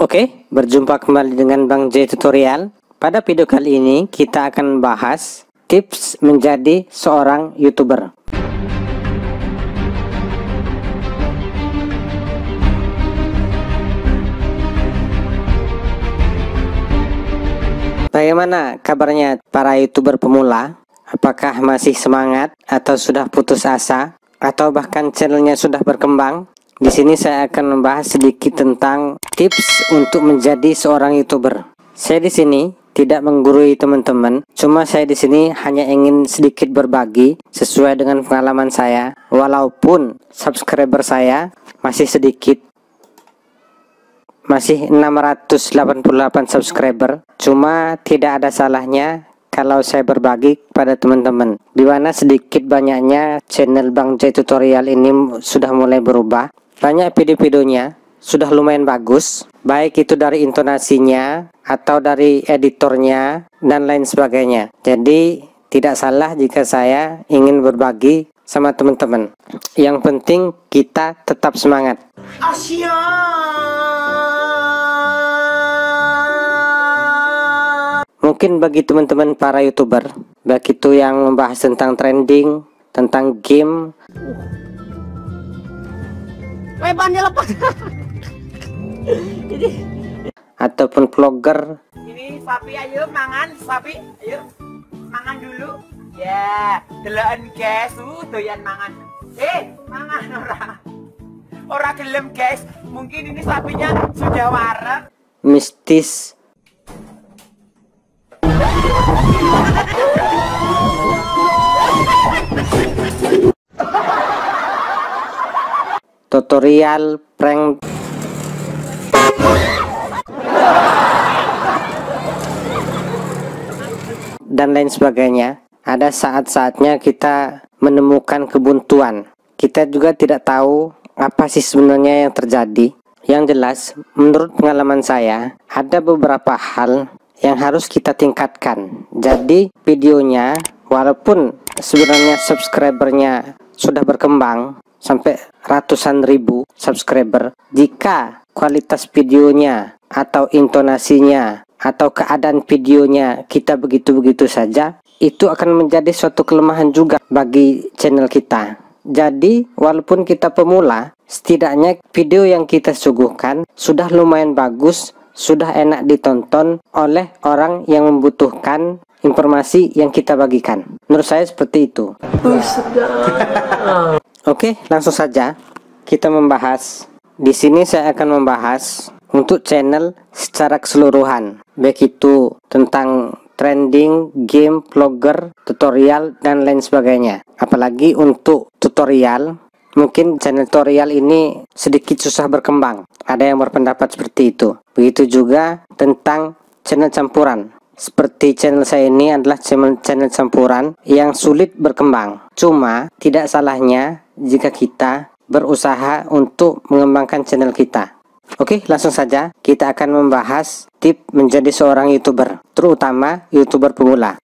Oke, berjumpa kembali dengan Bang J Tutorial. Pada video kali ini kita akan bahas tips menjadi seorang YouTuber. Bagaimana kabarnya para YouTuber pemula? Apakah masih semangat atau sudah putus asa atau bahkan channelnya sudah berkembang? Di sini saya akan membahas sedikit tentang tips untuk menjadi seorang YouTuber. Saya di sini tidak menggurui teman-teman, cuma saya di sini hanya ingin sedikit berbagi sesuai dengan pengalaman saya. Walaupun subscriber saya masih sedikit, masih 688 subscriber, cuma tidak ada salahnya kalau saya berbagi kepada teman-teman, di mana sedikit banyaknya channel Bang J Tutorial ini sudah mulai berubah. Banyak video-videonya sudah lumayan bagus, baik itu dari intonasinya atau dari editornya dan lain sebagainya. Jadi tidak salah jika saya ingin berbagi sama teman-teman. Yang penting kita tetap semangat. Asia. Mungkin bagi teman-teman para YouTuber, baik itu yang membahas tentang trending, tentang game, lebarnya lepas. Ini ataupun vlogger. Ini sapi, ayo mangan, sapi, ayo mangan dulu. Ya, deloken guys, doyan mangan. Mangan ora gelem guys. Mungkin ini sapinya sudah warak. Mistis. Tutorial prank dan lain sebagainya. Ada saat-saatnya kita menemukan kebuntuan. Kita juga tidak tahu apa sih sebenarnya yang terjadi. Yang jelas, menurut pengalaman saya, ada beberapa hal yang harus kita tingkatkan. Jadi videonya, walaupun sebenarnya subscribernya sudah berkembang sampai ratusan ribu subscriber, jika kualitas videonya atau intonasinya atau keadaan videonya kita begitu-begitu saja, itu akan menjadi suatu kelemahan juga bagi channel kita. Jadi walaupun kita pemula, setidaknya video yang kita suguhkan sudah lumayan bagus, sudah enak ditonton oleh orang yang membutuhkan informasi yang kita bagikan. Menurut saya seperti itu. Oke, langsung saja kita membahas. Di sini saya akan membahas untuk channel secara keseluruhan, baik itu tentang trending, game, vlogger, tutorial, dan lain sebagainya. Apalagi untuk tutorial, mungkin channel tutorial ini sedikit susah berkembang. Ada yang berpendapat seperti itu. Begitu juga tentang channel campuran. Seperti channel saya ini adalah channel campuran yang sulit berkembang. Cuma tidak salahnya jika kita berusaha untuk mengembangkan channel kita. Oke, langsung saja kita akan membahas tips menjadi seorang YouTuber, terutama YouTuber pemula.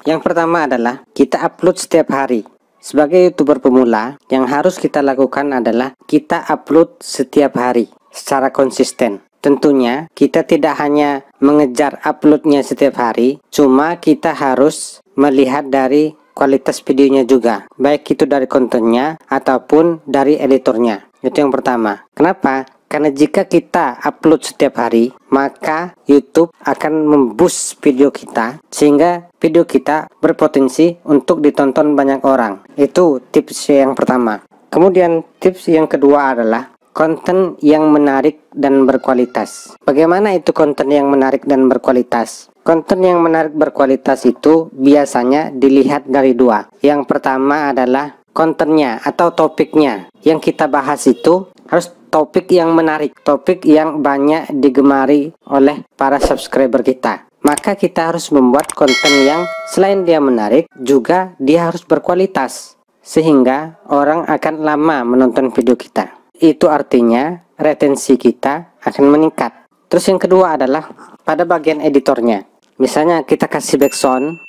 Yang pertama adalah kita upload setiap hari. Sebagai YouTuber pemula, yang harus kita lakukan adalah kita upload setiap hari secara konsisten. Tentunya kita tidak hanya mengejar uploadnya setiap hari, cuma kita harus melihat dari kualitas videonya juga, baik itu dari kontennya ataupun dari editornya. Itu yang pertama. Kenapa? Karena jika kita upload setiap hari, maka YouTube akan memboost video kita sehingga video kita berpotensi untuk ditonton banyak orang. Itu tips yang pertama. Kemudian tips yang kedua adalah konten yang menarik dan berkualitas. Bagaimana itu konten yang menarik dan berkualitas? Konten yang menarik berkualitas itu biasanya dilihat dari dua. Yang pertama adalah kontennya atau topiknya. Yang kita bahas itu harus topik yang menarik, topik yang banyak digemari oleh para subscriber kita. Maka kita harus membuat konten yang selain dia menarik, juga dia harus berkualitas, sehingga orang akan lama menonton video kita. Itu artinya retensi kita akan meningkat. Terus yang kedua adalah pada bagian editornya. Misalnya kita kasih background,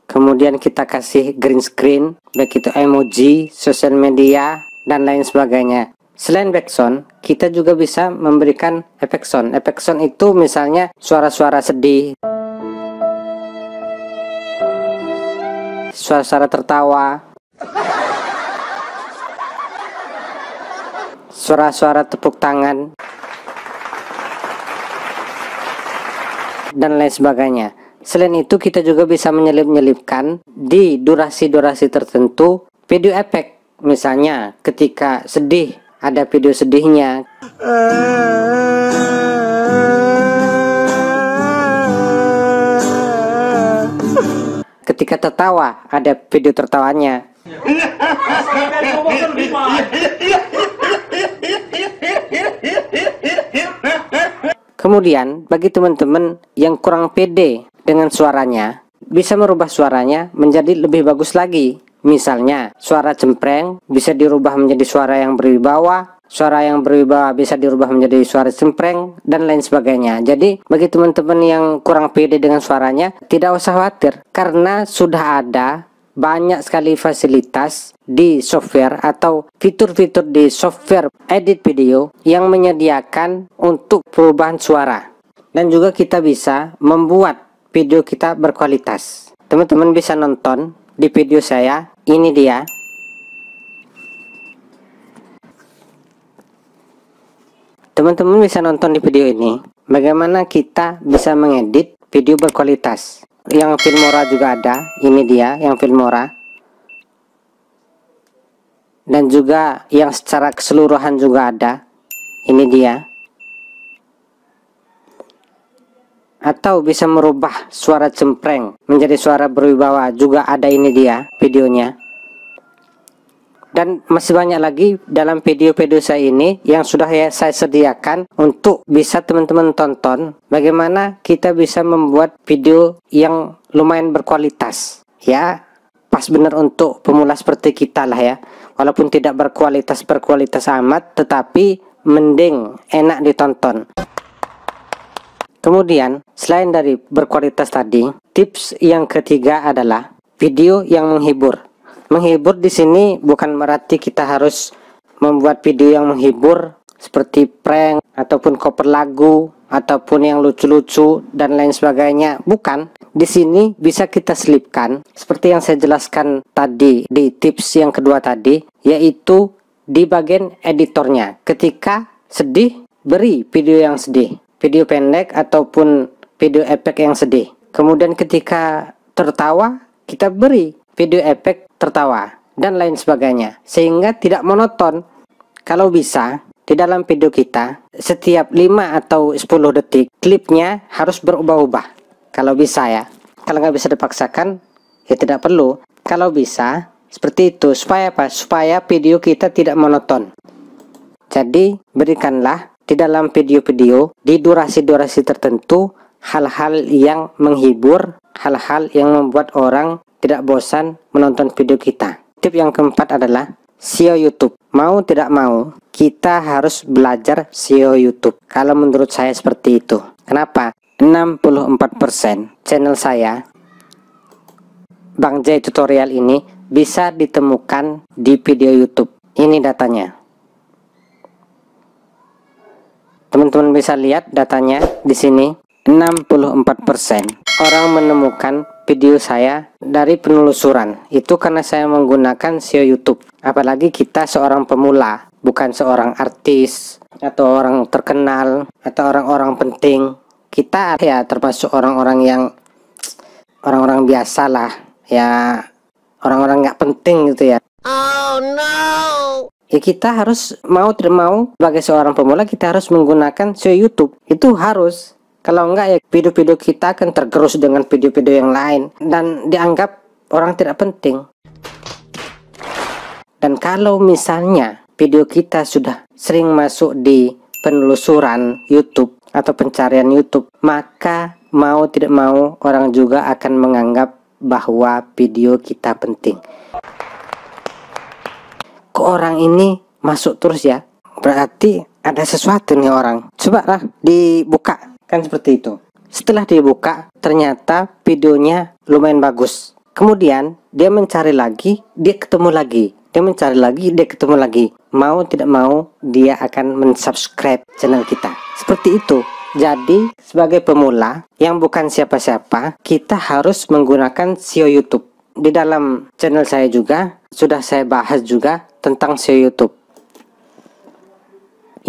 kemudian kita kasih green screen, baik itu emoji, sosial media, dan lain sebagainya. Selain backsound, kita juga bisa memberikan efek sound. Efek sound itu misalnya suara-suara sedih, suara-suara tertawa, suara-suara tepuk tangan, dan lain sebagainya. Selain itu, kita juga bisa menyelip-nyelipkan di durasi-durasi tertentu video efek. Misalnya ketika sedih, ada video sedihnya. Ketika tertawa, ada video tertawanya. Kemudian, bagi teman-teman yang kurang pede dengan suaranya, bisa merubah suaranya menjadi lebih bagus lagi. Misalnya, suara cempreng bisa dirubah menjadi suara yang berwibawa, suara yang berwibawa bisa dirubah menjadi suara cempreng, dan lain sebagainya. Jadi, bagi teman-teman yang kurang pede dengan suaranya, tidak usah khawatir, karena sudah ada banyak sekali fasilitas di software atau fitur-fitur di software edit video yang menyediakan untuk perubahan suara. Dan juga kita bisa membuat video kita berkualitas. Teman-teman bisa nonton di video saya, ini dia. Teman-teman bisa nonton di video ini bagaimana kita bisa mengedit video berkualitas. Yang Filmora juga ada, ini dia yang Filmora. Dan juga yang secara keseluruhan juga ada, ini dia. Atau bisa merubah suara cempreng menjadi suara berwibawa, juga ada, ini dia videonya. Dan masih banyak lagi dalam video-video saya ini yang sudah saya sediakan untuk bisa teman-teman tonton bagaimana kita bisa membuat video yang lumayan berkualitas. Ya, pas benar untuk pemula seperti kita lah ya. Walaupun tidak berkualitas amat, tetapi mending enak ditonton. Kemudian, selain dari berkualitas tadi, tips yang ketiga adalah video yang menghibur. Menghibur di sini bukan berarti kita harus membuat video yang menghibur seperti prank ataupun cover lagu ataupun yang lucu-lucu dan lain sebagainya. Bukan. Di sini bisa kita selipkan seperti yang saya jelaskan tadi di tips yang kedua tadi, yaitu di bagian editornya. Ketika sedih, beri video yang sedih. Video pendek ataupun video efek yang sedih. Kemudian ketika tertawa, kita beri video efek tertawa dan lain sebagainya, sehingga tidak monoton. Kalau bisa, di dalam video kita setiap 5 atau 10 detik klipnya harus berubah-ubah. Kalau bisa ya. Kalau nggak bisa dipaksakan, ya tidak perlu. Kalau bisa seperti itu, supaya apa? Supaya video kita tidak monoton. Jadi berikanlah di dalam video-video di durasi-durasi tertentu hal-hal yang menghibur, hal-hal yang membuat orang tidak bosan menonton video kita. Tip yang keempat adalah SEO YouTube. Mau tidak mau, kita harus belajar SEO YouTube. Kalau menurut saya seperti itu. Kenapa? 64% channel saya, Bang Jay Tutorial ini, bisa ditemukan di video YouTube. Ini datanya. Teman-teman bisa lihat datanya di sini. 64% orang menemukan video saya dari penelusuran. Itu karena saya menggunakan SEO YouTube. Apalagi kita seorang pemula, bukan seorang artis atau orang terkenal atau orang-orang penting. Kita ya termasuk orang-orang yang orang-orang biasa lah, ya orang-orang nggak penting gitu ya. Oh no. Ya kita harus mau tidak mau sebagai seorang pemula kita harus menggunakan SEO YouTube. Itu harus. Kalau enggak ya video-video kita akan tergerus dengan video-video yang lain dan dianggap orang tidak penting. Dan kalau misalnya video kita sudah sering masuk di penelusuran YouTube atau pencarian YouTube, maka mau tidak mau orang juga akan menganggap bahwa video kita penting. Kok orang ini masuk terus ya? Berarti ada sesuatu nih orang. Coba lah dibuka, kan seperti itu. Setelah dibuka, ternyata videonya lumayan bagus. Kemudian dia mencari lagi, dia ketemu lagi. dia mencari lagi, dia ketemu lagi. Mau tidak mau, dia akan mensubscribe channel kita. Seperti itu. Jadi, sebagai pemula yang bukan siapa-siapa, kita harus menggunakan SEO YouTube. Di dalam channel saya juga, sudah saya bahas juga tentang SEO YouTube.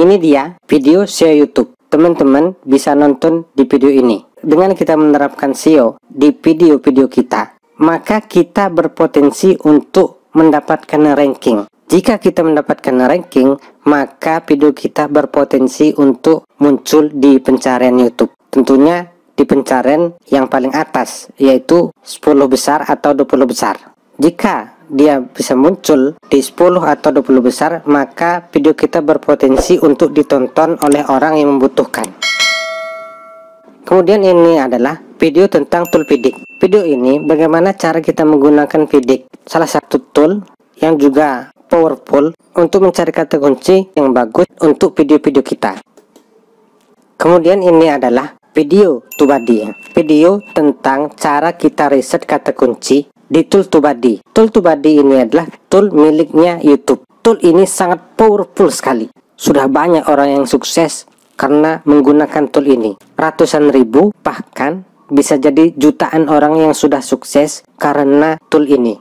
Ini dia video SEO YouTube. Teman-teman bisa nonton di video ini. Dengan kita menerapkan SEO di video-video kita, maka kita berpotensi untuk mendapatkan ranking. Jika kita mendapatkan ranking, maka video kita berpotensi untuk muncul di pencarian YouTube. Tentunya di pencarian yang paling atas, yaitu 10 besar atau 20 besar. Jika dia bisa muncul di 10 atau 20 besar, maka video kita berpotensi untuk ditonton oleh orang yang membutuhkan. Kemudian ini adalah video tentang tool Pidik. Video ini bagaimana cara kita menggunakan Pidik, salah satu tool yang juga powerful untuk mencari kata kunci yang bagus untuk video-video kita. Kemudian ini adalah video TubeBuddy, video tentang cara kita riset kata kunci di tool TubeBuddy. Tool TubeBuddy ini adalah tool miliknya YouTube. Tool ini sangat powerful sekali. Sudah banyak orang yang sukses karena menggunakan tool ini. Ratusan ribu, bahkan bisa jadi jutaan orang yang sudah sukses karena tool ini.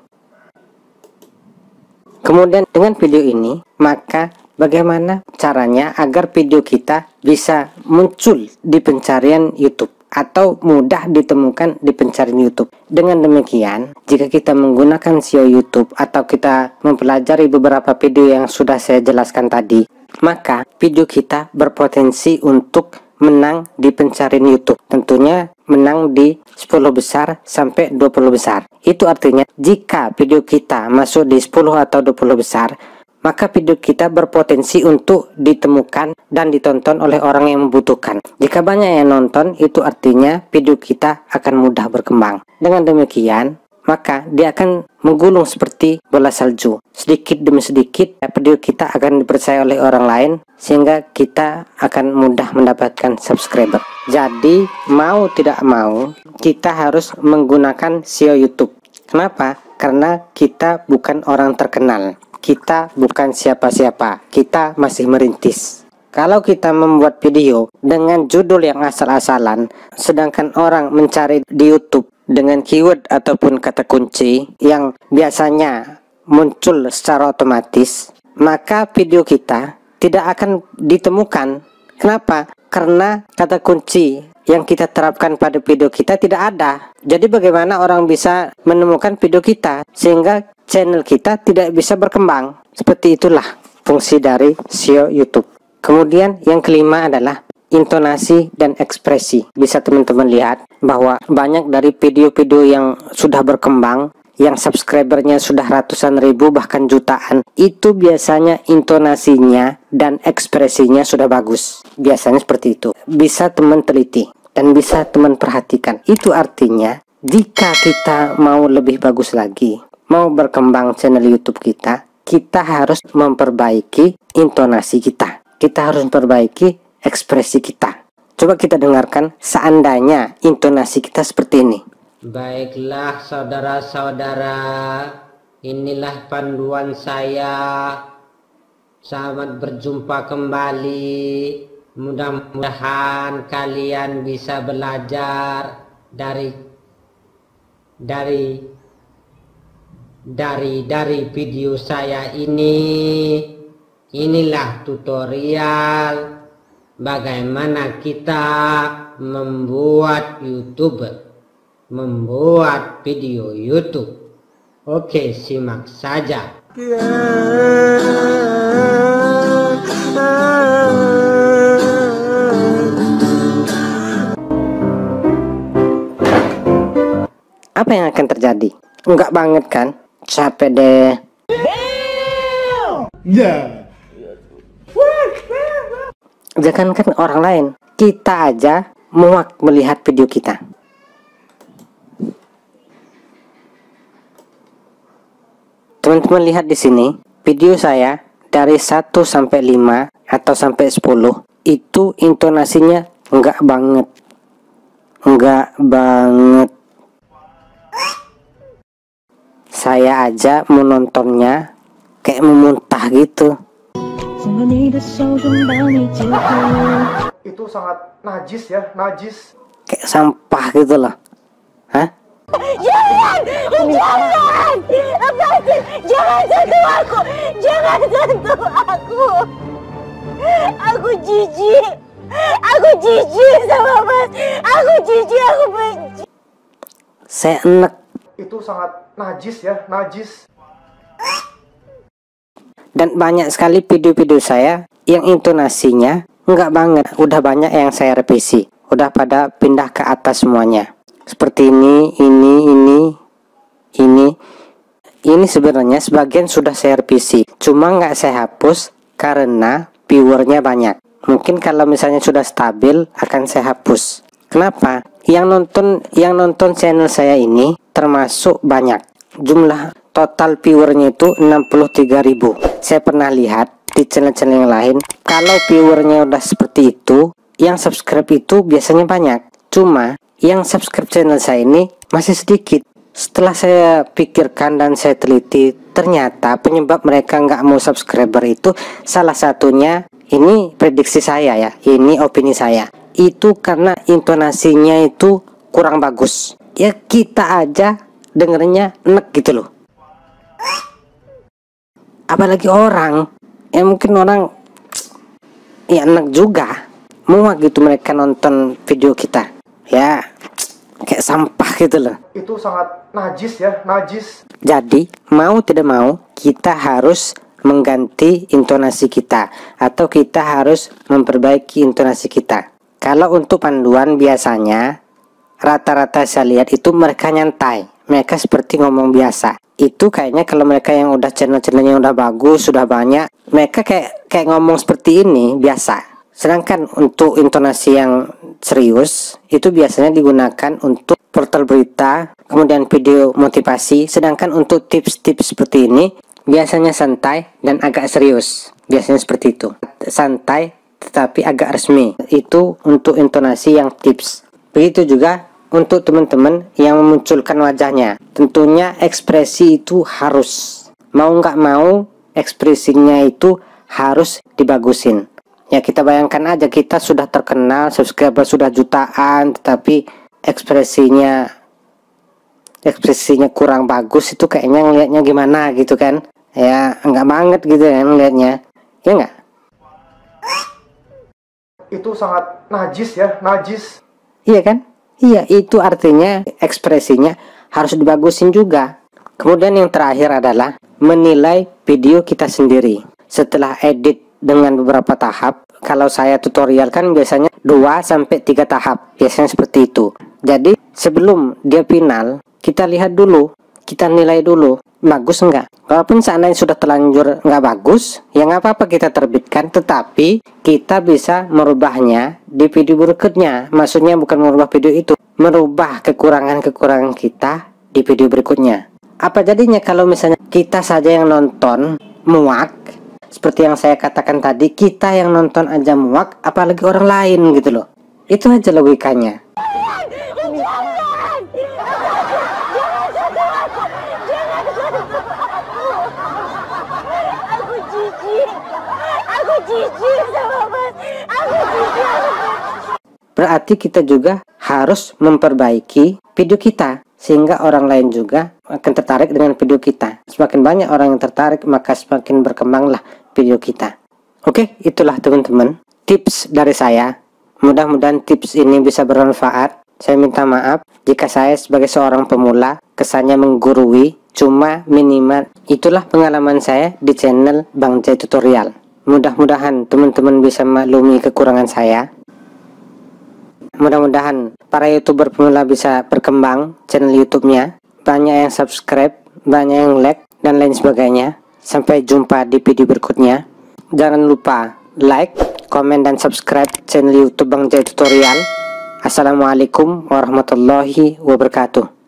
Kemudian dengan video ini, maka bagaimana caranya agar video kita bisa muncul di pencarian YouTube atau mudah ditemukan di pencarian YouTube. Dengan demikian, jika kita menggunakan SEO YouTube atau kita mempelajari beberapa video yang sudah saya jelaskan tadi, maka video kita berpotensi untuk menang di pencarian YouTube. Tentunya menang di 10 besar sampai 20 besar. Itu artinya jika video kita masuk di 10 atau 20 besar, maka video kita berpotensi untuk ditemukan dan ditonton oleh orang yang membutuhkan. Jika banyak yang nonton, itu artinya video kita akan mudah berkembang. Dengan demikian, maka dia akan menggulung seperti bola salju. Sedikit demi sedikit, video kita akan dipercaya oleh orang lain, sehingga kita akan mudah mendapatkan subscriber. Jadi, mau tidak mau, kita harus menggunakan SEO YouTube. Kenapa? Karena kita bukan orang terkenal. Kita bukan siapa-siapa. Kita masih merintis. Kalau kita membuat video dengan judul yang asal-asalan, sedangkan orang mencari di YouTube dengan keyword ataupun kata kunci yang biasanya muncul secara otomatis, maka video kita tidak akan ditemukan. Kenapa? Karena kata kunci yang kita terapkan pada video kita tidak ada. Jadi bagaimana orang bisa menemukan video kita sehingga channel kita tidak bisa berkembang? Seperti itulah fungsi dari SEO YouTube. Kemudian yang kelima adalah intonasi dan ekspresi. Bisa teman-teman lihat bahwa banyak dari video-video yang sudah berkembang, yang subscribernya sudah ratusan ribu bahkan jutaan, itu biasanya intonasinya dan ekspresinya sudah bagus. Biasanya seperti itu. Bisa teman teliti dan bisa teman perhatikan. Itu artinya jika kita mau lebih bagus lagi, mau berkembang channel YouTube kita, kita harus memperbaiki intonasi kita. Kita harus memperbaiki ekspresi kita. Coba kita dengarkan seandainya intonasi kita seperti ini. Baiklah saudara-saudara, inilah panduan saya. Selamat berjumpa kembali. Mudah-mudahan kalian bisa belajar dari video saya ini. Inilah tutorial bagaimana kita membuat video YouTube. Oke, simak saja. Apa yang akan terjadi? Enggak banget kan? Capek deh. Jangankan orang lain, kita aja muak melihat video kita. Teman-teman lihat di sini, video saya dari 1 sampai 5 atau sampai 10 itu intonasinya enggak banget. Saya aja menontonnya kayak memuntah gitu. Itu sangat najis ya, najis. Kayak sampah gitu loh. Hah? Jangan! Jangan! Lepasin! Jangan sentuh aku! Jangan sentuh aku! Aku jijik! Aku jijik sama Mas! Aku jijik, aku benci! Saya enek. Itu sangat najis ya, najis. Dan banyak sekali video-video saya yang intonasinya enggak banget. Udah banyak yang saya revisi. Udah pada pindah ke atas semuanya. Seperti ini sebenarnya sebagian sudah saya revisi. Cuma nggak saya hapus karena viewernya banyak. Mungkin kalau misalnya sudah stabil akan saya hapus. Kenapa? Yang nonton channel saya ini termasuk banyak. Jumlah total viewernya itu 63.000. Saya pernah lihat di channel-channel yang lain, kalau viewernya udah seperti itu, yang subscribe itu biasanya banyak. Cuma yang subscribe channel saya ini masih sedikit. Setelah saya pikirkan dan saya teliti, ternyata penyebab mereka nggak mau subscriber itu salah satunya, ini prediksi saya ya, ini opini saya, itu karena intonasinya itu kurang bagus. Ya kita aja dengernya enek gitu loh. Apalagi orang, ya mungkin orang ya enek juga, muak gitu mereka nonton video kita. Ya kayak sampah gitu loh. Itu sangat najis ya, najis. Jadi mau tidak mau kita harus mengganti intonasi kita, atau kita harus memperbaiki intonasi kita. Kalau untuk panduan biasanya rata-rata saya lihat itu mereka nyantai, mereka seperti ngomong biasa. Itu kayaknya kalau mereka yang udah channel-channelnya udah bagus, sudah banyak, mereka kayak ngomong seperti ini biasa. Sedangkan untuk intonasi yang serius itu biasanya digunakan untuk portal berita, kemudian video motivasi. Sedangkan untuk tips-tips seperti ini biasanya santai dan agak serius. Biasanya seperti itu. Santai tetapi agak resmi. Itu untuk intonasi yang tips. Begitu juga untuk teman-teman yang memunculkan wajahnya. Tentunya ekspresi itu harus, mau nggak mau ekspresinya itu harus dibagusin. Ya kita bayangkan aja, kita sudah terkenal, subscriber sudah jutaan, tetapi ekspresinya kurang bagus, itu kayaknya ngelihatnya gimana gitu kan. Ya enggak banget gitu kan ngelihatnya. Ya enggak? Itu sangat najis ya, najis. Iya kan? Iya, itu artinya ekspresinya harus dibagusin juga. Kemudian yang terakhir adalah menilai video kita sendiri. Setelah edit dengan beberapa tahap, kalau saya tutorial kan biasanya 2-3 tahap, biasanya seperti itu. Jadi sebelum dia final, kita lihat dulu, kita nilai dulu, bagus enggak. Walaupun seandainya sudah terlanjur nggak bagus, ya nggak apa-apa kita terbitkan, tetapi kita bisa merubahnya di video berikutnya. Maksudnya bukan merubah video itu, merubah kekurangan-kekurangan kita di video berikutnya. Apa jadinya kalau misalnya kita saja yang nonton muak? Seperti yang saya katakan tadi, kita yang nonton aja muak, apalagi orang lain gitu loh. Itu aja logikanya. Aku jijik. Aku jijik sama Mas. Aku jijik, aku benci. Berarti kita juga harus memperbaiki video kita, sehingga orang lain juga akan tertarik dengan video kita. Semakin banyak orang yang tertarik, maka semakin berkembanglah video kita. Oke, itulah teman-teman tips dari saya. Mudah-mudahan tips ini bisa bermanfaat. Saya minta maaf jika saya sebagai seorang pemula kesannya menggurui. Cuma minimal itulah pengalaman saya di channel Bang Jay Tutorial. Mudah-mudahan teman-teman bisa maklumi kekurangan saya. Mudah-mudahan para YouTuber pemula bisa berkembang channel YouTube-nya, banyak yang subscribe, banyak yang like, dan lain sebagainya. Sampai jumpa di video berikutnya. Jangan lupa like, komen, dan subscribe channel YouTube Bang Jay Tutorial. Assalamualaikum warahmatullahi wabarakatuh.